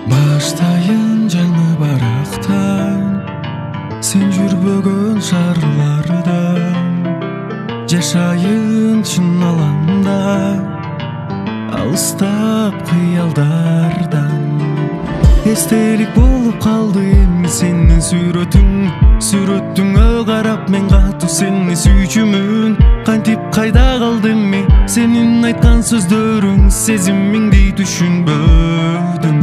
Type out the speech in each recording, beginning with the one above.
Баштайын жаңы барактан, сен жүрбөгөн шаарlardan. Жашайын чын алаңда, алыстап кыялдардан. Эстелик болуп калды эми сенин сүрөтүңө карап мен катуу сени сүйчүмүн. Кантип кайда калды эми сенин айткан сөздөрүң, сезимиңди түшүнбөдүм.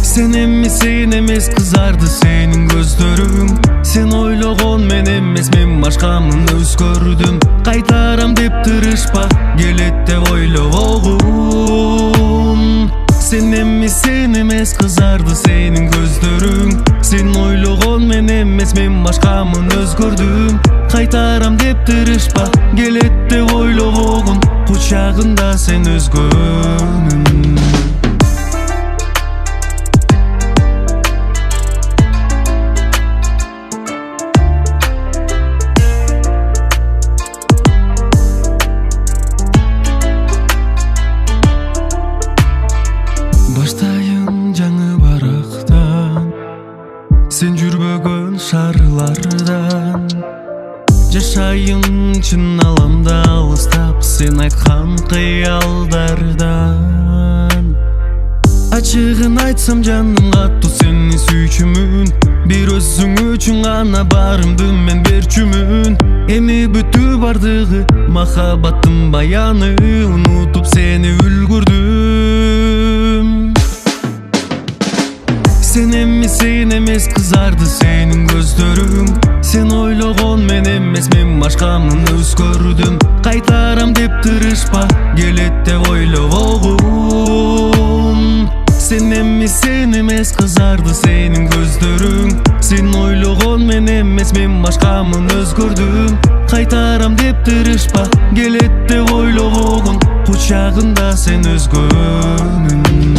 Sen emес кызарды сенин көздөрүң. Сен ойлогон мен эмес, мен башкамын өзгөрдүм. Кайтарам деп тырышпа, келет деп ойлогон. Sen emес кызарды сенин көздөрүң. Сен ойлогон мен эмес, мен башкамын өзгөрдүм. Кайтарам деп тырышпа, келет деп ойлогон. Кучагында сен өзгөнүң. Баштайын жаңы барактан, сен жүрбөгөн шаарlardan. Жашайын чын аламда, алыстап сен айткан кыялдардан. Ачыгын айтсам жаным катуу сени сүйчүмүн. Бир өзүң үчүн гана барымды мен берчүмүн. Эми бүтүп бардыгы махаббаттын баяны, унутуп сени үлгүрдүм. Sen emес кызарды сенин көздөрүң. Сен ойлогон мен эмес, мен башкамын өзгөрдүм. Кайтарам деп тырышпа, келет деп ойлогон. Sen emес кызарды сенин көздөрүң. Сен ойлогон мен эмес, мен башкамын өзгөрдүм. Кайтарам деп тырышпа, келет деп ойлогон. Кучагында сен өзгөнүң.